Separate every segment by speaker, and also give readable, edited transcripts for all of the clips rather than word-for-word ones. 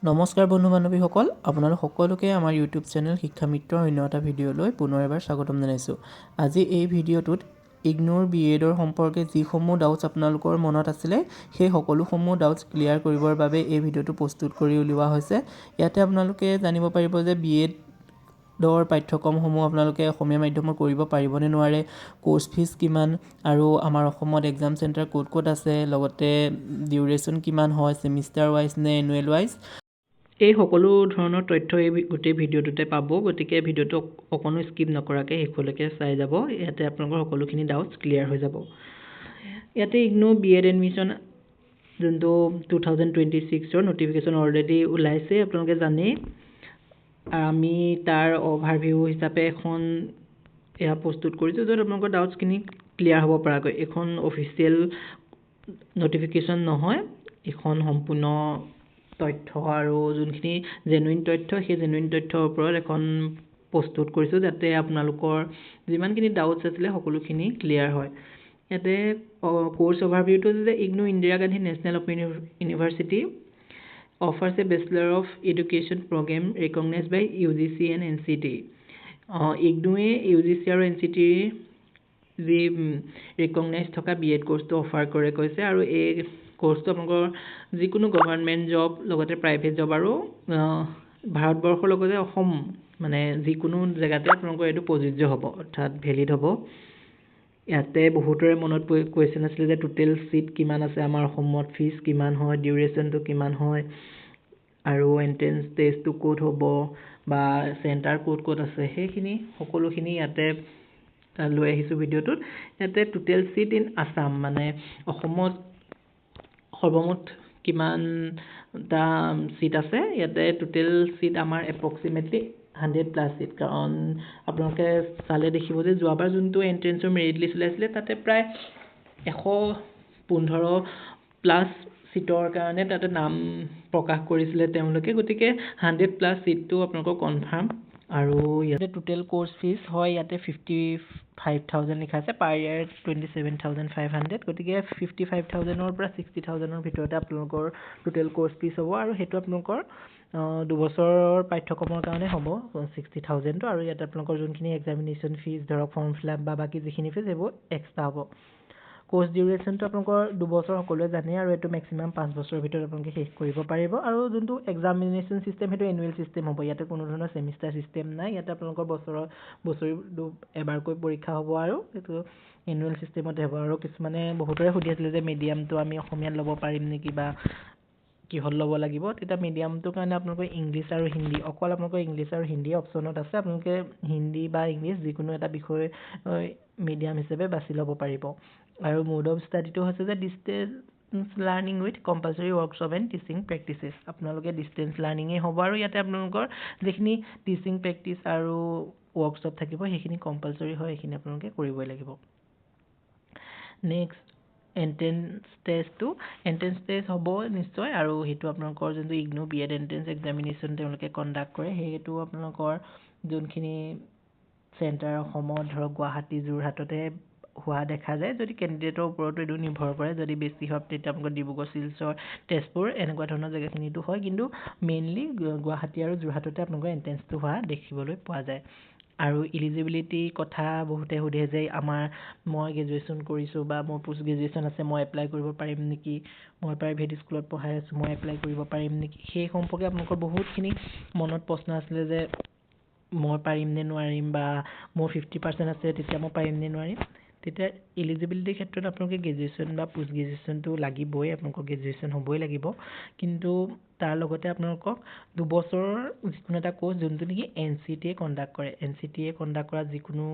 Speaker 1: নমস্কাৰ বন্ধু বান্ধৱীসকল, আপোনালোক সকলোকে আমাৰ ইউটিউব চেনেল শিক্ষা মিত্ৰৰ অন্য এটা ভিডিঅ'লৈ পুনৰ এবাৰ স্বাগতম জনাইছোঁ। আজি এই ভিডিঅ'টোত ইগনোৰ BEdৰ সম্পৰ্কে যিসমূহ ডাউটছ আপোনালোকৰ মনত আছিলে সেই সকলোসমূহ ডাউটছ ক্লিয়াৰ কৰিবৰ বাবে এই ভিডিঅ'টো প্ৰস্তুত কৰি উলিওৱা হৈছে। ইয়াতে আপোনালোকে জানিব পাৰিব যে BEdৰ পাঠ্যক্ৰমসমূহ আপোনালোকে অসমীয়া মাধ্যমৰ কৰিব পাৰিবনে নোৱাৰে, কোৰ্চ ফিজ কিমান, আৰু আমাৰ অসমত এক্সাম চেণ্টাৰ ক'ত ক'ত আছে, লগতে ডিউৰেশ্যন কিমান হয়, ছেমিষ্টাৰ ৱাইজ নে এনুৱেল ৱাইজ, এই সকলো ধৰণৰ তথ্য এই গোটেই ভিডিঅ'টোতে পাব। গতিকে ভিডিঅ'টো অকণো স্কিপ নকৰাকৈ শেষলৈকে চাই যাব। ইয়াতে আপোনালোকৰ সকলোখিনি ডাউটছ ক্লিয়াৰ হৈ যাব। ইয়াতে ইগনোৰ BEd এডমিশ্যন যোনটো 2026ৰ নটিফিকেশ্যন অলৰেডি ওলাইছে, আপোনালোকে জানেই। আমি তাৰ অভাৰভিউ হিচাপে এখন এয়া প্ৰস্তুত কৰিছোঁ য'ত আপোনালোকৰ ডাউটছখিনি ক্লিয়াৰ হ'ব পৰাকৈ। এখন অফিচিয়েল নটিফিকেশ্যন নহয়, এখন সম্পূৰ্ণ তথ্য আৰু যোনখিনি জেনুইন তথ্য, সেই জেনুইন তথ্যৰ ওপৰত এখন প্ৰস্তুত কৰিছোঁ যাতে আপোনালোকৰ যিমানখিনি ডাউটছ আছিলে সকলোখিনি ক্লিয়াৰ হয়। ইয়াতে কোৰ্চ অভাৰভিউটো যে ignore Indira Gandhi national open university offers a Bachelor of Education program recognized by UGC and NCT. ইগনোৱে UGC আৰু NCT যি ৰিকগনাইজ থকা BEd কোৰ্চটো অফাৰ কৰে কৈছে, আৰু এই কোৰ্চটো আপোনালোকৰ যিকোনো গভৰ্ণমেণ্ট জব, লগতে প্ৰাইভেট জব, আৰু ভাৰতবৰ্ষৰ লগতে অসম মানে যিকোনো জেগাতে আপোনালোকৰ এইটো প্ৰযোজ্য হ'ব, অৰ্থাৎ ভেলিড হ'ব। ইয়াতে বহুতৰে মনত কুৱেশ্যন আছিলে যে টোটেল চিট কিমান আছে আমাৰ অসমত, ফিজ কিমান হয়, ডিউৰেশ্যনটো কিমান হয়, আৰু এণ্ট্ৰেঞ্চ টেষ্টটো ক'ত হ'ব বা চেণ্টাৰ ক'ত ক'ত আছে, সেইখিনি সকলোখিনি ইয়াতে লৈ আহিছোঁ ভিডিঅ'টোত। ইয়াতে টোটেল চিট ইন আছাম মানে অসমত সৰ্বমুঠ কিমানটা চিট আছে। ইয়াতে টোটেল চিট আমাৰ এপ্ৰক্সিমেটলি 100+ চিট, কাৰণ আপোনালোকে চালে দেখিব যে যোৱাবাৰ যোনটো এণ্ট্ৰেঞ্চৰ মেৰিট লিষ্ট ওলাইছিলে তাতে প্ৰায় 115+ চিটৰ কাৰণে তাতে নাম প্ৰকাশ কৰিছিলে তেওঁলোকে। গতিকে 100+ চিটটো আপোনালোকৰ কনফাৰ্ম। আৰু ইয়াতে টোটেল কোৰ্চ ফিজ হয় ইয়াতে 55,000 লিখা আছে, পাৰ ইয়াৰ 27,500। গতিকে 55,000ৰ পৰা 60,000ৰ ভিতৰতে আপোনালোকৰ টোটেল কোৰ্চ ফিজ হ'ব, আৰু সেইটো আপোনালোকৰ 2 বছৰৰ পাঠ্যক্ৰমৰ কাৰণে হ'ব 60,000টো। আৰু ইয়াতে আপোনালোকৰ যোনখিনি এক্সামিনেশ্যন ফিজ, ধৰক ফৰ্ম ফিল আপ বা বাকী যিখিনি ফিজ, সেইবোৰ এক্সট্ৰা হ'ব। কোৰ্চ ডিউৰেশ্যনটো আপোনালোকৰ 2 বছৰ সকলোৱে জানে, আৰু এইটো মেক্সিমাম 5 বছৰৰ ভিতৰত আপোনালোকে শেষ কৰিব পাৰিব। আৰু যোনটো এক্সামিনেশ্যন চিষ্টেম সেইটো এনুৱেল চিষ্টেম হ'ব, ইয়াতে কোনো ধৰণৰ ছেমিষ্টাৰ চিষ্টেম নাই। ইয়াতে আপোনালোকৰ বছৰি এবাৰকৈ পৰীক্ষা হ'ব, আৰু সেইটো এনুৱেল চিষ্টেমতে হ'ব। আৰু কিছুমানে বহুতৰে সুধি আছিলে যে মিডিয়ামটো আমি অসমীয়াত ল'ব পাৰিম নেকি বা কিহত ল'ব লাগিব। তেতিয়া মিডিয়ামটোৰ কাৰণে আপোনালোকৰ ইংলিছ আৰু হিন্দী, অকল আপোনালোকৰ ইংলিছ আৰু হিন্দী অপশ্যনত আছে। আপোনালোকে হিন্দী বা ইংলিছ যিকোনো এটা বিষয় মিডিয়াম হিচাপে বাছি ল'ব পাৰিব। আৰু মোড অফ ষ্টাডিটো হৈছে যে distance learning with compulsory workshop and teaching practices. আপোনালোকে ডিষ্টেঞ্চ লাৰ্ণিঙেই হ'ব, আৰু ইয়াতে আপোনালোকৰ যিখিনি টিচিং প্ৰেক্টিচ আৰু ৱৰ্কশ্বপ থাকিব সেইখিনি কম্পালচৰি হয়, সেইখিনি আপোনালোকে কৰিবই লাগিব। নেক্সট এণ্ট্ৰেঞ্চ টেষ্টটো, এণ্ট্ৰেঞ্চ টেষ্ট হ'ব নিশ্চয়, আৰু সেইটো আপোনালোকৰ যোনটো ইগনো BEd এণ্ট্ৰেঞ্চ এক্সামিনেশ্যন তেওঁলোকে কণ্ডাক্ট কৰে, সেইটো আপোনালোকৰ যোনখিনি চেণ্টাৰ অসমত ধৰক গুৱাহাটী, যোৰহাটতে হোৱা দেখা যায়। যদি কেণ্ডিডেটৰ ওপৰতো এইটো নিৰ্ভৰ কৰে, যদি বেছি হয় তেতিয়া আপোনালোকৰ ডিব্ৰুগড়, শিলচৰ, তেজপুৰ এনেকুৱা ধৰণৰ জেগাখিনিতো হয়, কিন্তু মেইনলি গুৱাহাটী আৰু যোৰহাটতে আপোনালোকৰ এণ্ট্ৰেঞ্চটো হোৱা দেখিবলৈ পোৱা যায়। আৰু ইলিজিবিলিটি কথা বহুতে সোধে যে মই গ্ৰেজুৱেশ্যন কৰিছোঁ বা মোৰ পোষ্ট গ্ৰেজুৱেশ্যন আছে, মই এপ্লাই কৰিব পাৰিম নেকি, মই প্ৰাইভেট স্কুলত পঢ়াই আছোঁ, মই এপ্লাই কৰিব পাৰিম নেকি, সেই সম্পৰ্কে আপোনালোকৰ বহুতখিনি মনত প্ৰশ্ন আছিলে যে মই পাৰিম নে নোৱাৰিম, বা মোৰ 50% আছে তেতিয়া মই পাৰিম নে নোৱাৰিম। তেতিয়া ইলিজিবিলিটিৰ ক্ষেত্ৰত আপোনালোকে গ্ৰেজুৱেশ্যন বা পোষ্ট গ্ৰেজুৱেশ্যনটো লাগিবই, আপোনালোকৰ গ্ৰেজুৱেশ্যন হ'বই লাগিব। কিন্তু তাৰ লগতে আপোনালোকক 2 বছৰৰ যিকোনো এটা কোৰ্চ যোনটো নেকি NCTয়ে কণ্ডাক্ট কৰে, NCTয়ে কণ্ডাক্ট কৰা যিকোনো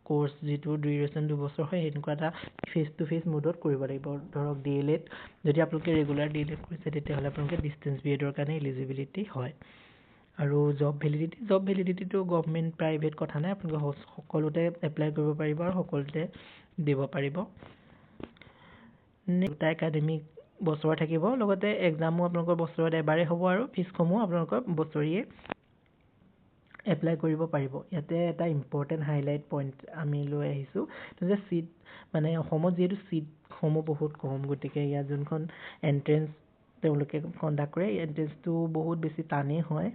Speaker 1: কোৰ্চ যিটো ডিউৰেশ্যন 2 বছৰ হয়, এনেকুৱা এটা ফেচ টু ফেচ মোডত কৰিব লাগিব। ধৰক DLED যদি আপোনালোকে ৰেগুলাৰ DLED কৰিছে তেতিয়াহ'লে আপোনালোকে ডিষ্টেঞ্চ BEdৰ কাৰণে ইলিজিবিলিটি হয়। আৰু জব ভেলিডিটিটো গভৰ্ণমেণ্ট প্ৰাইভেট কথা নাই, আপোনালোকে সকলোতে এপ্লাই কৰিব পাৰিব আৰু সকলোতে দিব পাৰিব। দুটা একাডেমিক বছৰ থাকিব, লগতে এক্সামো আপোনালোকৰ বছৰত এবাৰেই হ'ব, আৰু ফিজসমূহ আপোনালোকৰ বছৰিয়ে এপ্লাই কৰিব পাৰিব। ইয়াতে এটা ইম্পৰ্টেণ্ট হাইলাইট পইণ্ট আমি লৈ আহিছোঁ যে চিট মানে অসমত যিহেতু চিটসমূহ বহুত কম, গতিকে ইয়াত যোনখন এণ্ট্ৰেঞ্চ তেওঁলোকে কণ্ডাক্ট কৰে। এণ্ট্ৰেঞ্চটো বহুত বেছি টানেই হয়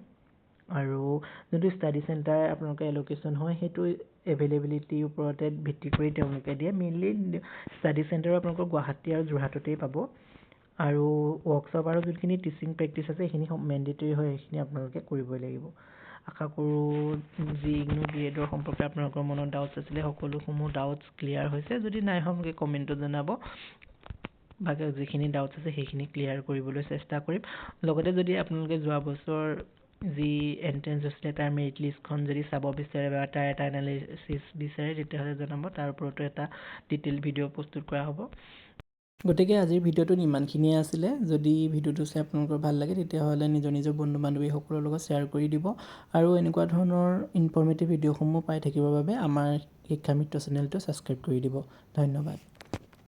Speaker 1: আৰু যোনটো ষ্টাডি চেণ্টাৰ আপোনালোকে এল'কেশ্যন হয় সেইটো এভেইলেবিলিটিৰ ওপৰতে ভিত্তি কৰি তেওঁলোকে দিয়ে। মেইনলি ষ্টাডি চেণ্টাৰ আপোনালোকৰ গুৱাহাটী আৰু যোৰহাটতেই পাব আৰু ৱৰ্কশ্বপ আৰু যোনখিনি টিচিং প্ৰেক্টিছ আছে সেইখিনি মেণ্ডেটৰী হয়, সেইখিনি আপোনালোকে কৰিবই লাগিব। আশা কৰোঁ যি ইগনো BEd সম্পৰ্কে আপোনালোকৰ মনত ডাউটছ আছিলে সকলোসমূহ ডাউটছ ক্লিয়াৰ হৈছে। যদি নাই হোৱা মোক কমেণ্টত জনাব। বাকী যিখিনি ডাউটছ আছে সেইখিনি ক্লিয়াৰ কৰিবলৈ চেষ্টা কৰিম। লগতে যদি আপোনালোকে যোৱা বছৰ যি এণ্ট্ৰেঞ্চ হৈছিলে তাৰ মেৰিট লিষ্টখন যদি চাব বিচাৰে বা তাৰ এটা এনালাইচিছ বিচাৰে তেতিয়াহ'লে জনাব, তাৰ ওপৰতো এটা ডিটেইল ভিডিঅ' প্ৰস্তুত কৰা হ'ব। গতিকে আজিৰ ভিডিঅ'টোত ইমানখিনিয়ে আছিলে। যদি ভিডিঅ'টো চাই আপোনালোকৰ ভাল লাগে তেতিয়াহ'লে নিজৰ বন্ধু বান্ধৱীসকলৰ লগত শ্বেয়াৰ কৰি দিব আৰু এনেকুৱা ধৰণৰ ইনফৰ্মেটিভ ভিডিঅ'সমূহ পাই থাকিবৰ বাবে আমাৰ শিক্ষামিত্ৰ চেনেলটো ছাবস্ক্ৰাইব কৰি দিব। ধন্যবাদ।